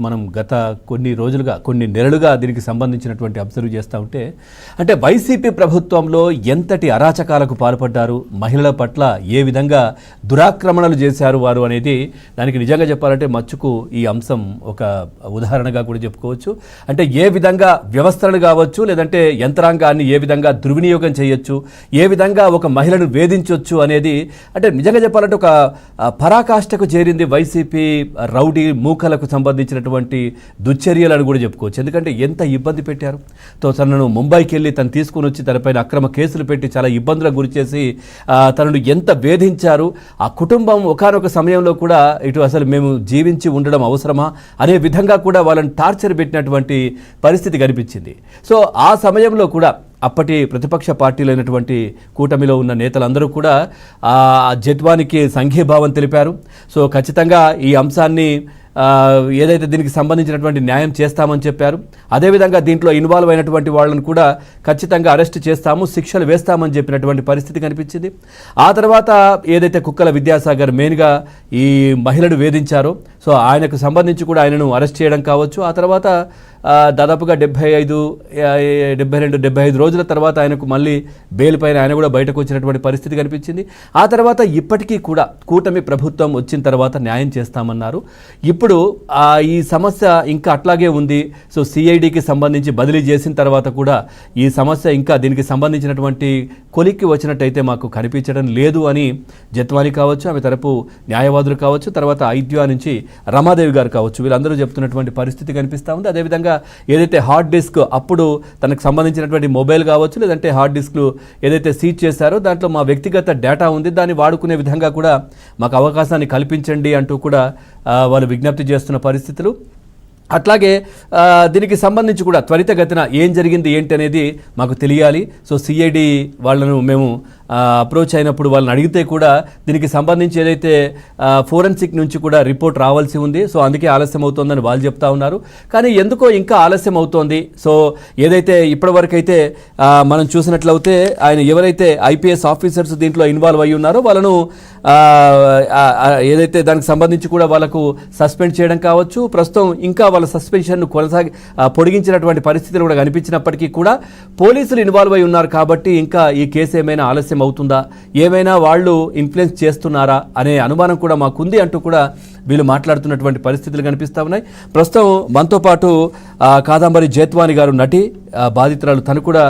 మనం గత కొన్ని రోజులుగా కొన్ని నెలలుగా దీనికి సంబంధించినటువంటి అబ్జర్వ్ చేస్తూ ఉంటే అంటే వైసీపీ ప్రభుత్వంలో ఎంతటి అరాచకాలకు పాల్పడ్డారు, మహిళల పట్ల ఏ విధంగా దురాక్రమణలు చేశారు వారు అనేది దానికి నిజంగా చెప్పాలంటే మచ్చుకు ఈ అంశం ఒక ఉదాహరణగా కూడా చెప్పుకోవచ్చు. అంటే ఏ విధంగా వ్యవస్థలను కావచ్చు, లేదంటే యంత్రాంగాన్ని ఏ విధంగా దుర్వినియోగం చేయొచ్చు, ఏ విధంగా ఒక మహిళను వేధించవచ్చు అనేది అంటే నిజంగా చెప్పాలంటే ఒక పరాకాష్ఠకు చేరింది వైసీపీ రౌడీ మూకలకు సంబంధించిన దుశ్చర్యలను కూడా చెప్పుకోవచ్చు. ఎందుకంటే ఎంత ఇబ్బంది పెట్టారు. తనను ముంబైకి వెళ్ళి తను తీసుకుని వచ్చి తనపైన అక్రమ కేసులు పెట్టి చాలా ఇబ్బందులకు గురి చేసి తనను ఎంత వేధించారు. ఆ కుటుంబం ఒకానొక సమయంలో కూడా ఇటు అసలు మేము జీవించి ఉండడం అవసరమా అనే విధంగా కూడా వాళ్ళని టార్చర్ పెట్టినటువంటి పరిస్థితి కనిపించింది. సో ఆ సమయంలో కూడా అప్పటి ప్రతిపక్ష పార్టీలైనటువంటి కూటమిలో ఉన్న నేతలందరూ కూడా జెట్వానికి సంఘీభావం తెలిపారు. సో ఖచ్చితంగా ఈ అంశాన్ని ఏదైతే దీనికి సంబంధించినటువంటి న్యాయం చేస్తామని చెప్పారు. అదేవిధంగా దీంట్లో ఇన్వాల్వ్ అయినటువంటి వాళ్ళని కూడా ఖచ్చితంగా అరెస్ట్ చేస్తాము, శిక్షలు వేస్తామని చెప్పినటువంటి పరిస్థితి కనిపించింది. ఆ తర్వాత ఏదైతే కుక్కల విద్యాసాగర్ మెయిన్గా ఈ మహిళను వేధించారో సో ఆయనకు సంబంధించి కూడా ఆయనను అరెస్ట్ చేయడం కావచ్చు. ఆ తర్వాత దాదాపుగా 75 రోజుల తర్వాత ఆయనకు మళ్ళీ బెయిల్ పైన ఆయన కూడా బయటకు వచ్చినటువంటి పరిస్థితి కనిపించింది. ఆ తర్వాత ఇప్పటికీ కూడా కూటమి ప్రభుత్వం వచ్చిన తర్వాత న్యాయం చేస్తామన్నారు. ఇప్పుడు ఈ సమస్య ఇంకా అట్లాగే ఉంది. సో సిఐడికి సంబంధించి బదిలీ చేసిన తర్వాత కూడా ఈ సమస్య ఇంకా దీనికి సంబంధించినటువంటి కొలిక్కి వచ్చినట్టయితే మాకు కనిపించడం లేదు అని జత్వాని కావచ్చు, ఆమె తరపు న్యాయవాదులు కావచ్చు, తర్వాత ఐద్యా నుంచి రమాదేవి గారు కావచ్చు, వీళ్ళందరూ చెప్తున్నటువంటి పరిస్థితి కనిపిస్తూ ఉంది. అదేవిధంగా ఏదైతే హార్డ్ డిస్క్ అప్పుడు తనకు సంబంధించినటువంటి మొబైల్ కావచ్చు, లేదంటే హార్డ్ డిస్క్లు ఏదైతే సీజ్ చేశారో దాంట్లో మా వ్యక్తిగత డేటా ఉంది, దాన్ని వాడుకునే విధంగా కూడా మాకు అవకాశాన్ని కల్పించండి అంటూ కూడా వాళ్ళు విజ్ఞప్తి చేస్తున్న పరిస్థితులు. అట్లాగే దీనికి సంబంధించి కూడా త్వరితగతిన ఏం జరిగింది ఏంటి అనేది మాకు తెలియాలి. సో సిఐడి వాళ్ళను మేము అప్రోచ్ అయినప్పుడు వాళ్ళని అడిగితే కూడా దీనికి సంబంధించి ఏదైతే ఫోరెన్సిక్ నుంచి కూడా రిపోర్ట్ రావాల్సి ఉంది. సో అందుకే ఆలస్యం అవుతోందని వాళ్ళు చెప్తా ఉన్నారు. కానీ ఎందుకో ఇంకా ఆలస్యం అవుతోంది. సో ఏదైతే ఇప్పటివరకైతే మనం చూసినట్లయితే ఆయన ఎవరైతే ఐపీఎస్ ఆఫీసర్స్ దీంట్లో ఇన్వాల్వ్ అయ్యి ఉన్నారో వాళ్ళను ఏదైతే దానికి సంబంధించి కూడా వాళ్ళకు సస్పెండ్ చేయడం కావచ్చు, ప్రస్తుతం ఇంకా వాళ్ళ సస్పెన్షన్ను పొడిగించినటువంటి పరిస్థితులు కూడా కనిపించినప్పటికీ కూడా పోలీసులు ఇన్వాల్వ్ అయి ఉన్నారు కాబట్టి ఇంకా ఈ కేసు ఏమైనా ఆలస్యం అవుతుందా, ఏమైనా వాళ్ళు ఇన్ఫ్లుయెన్స్ చేస్తున్నారా అనే అనుమానం కూడా మాకుంది అంటూ కూడా వీళ్ళు మాట్లాడుతున్నటువంటి పరిస్థితులు కనిపిస్తూ ఉన్నాయి. ప్రస్తుతం మనతో పాటు కాదంబరి జేత్వాని గారు నటి బాధితురాలు, తను కూడా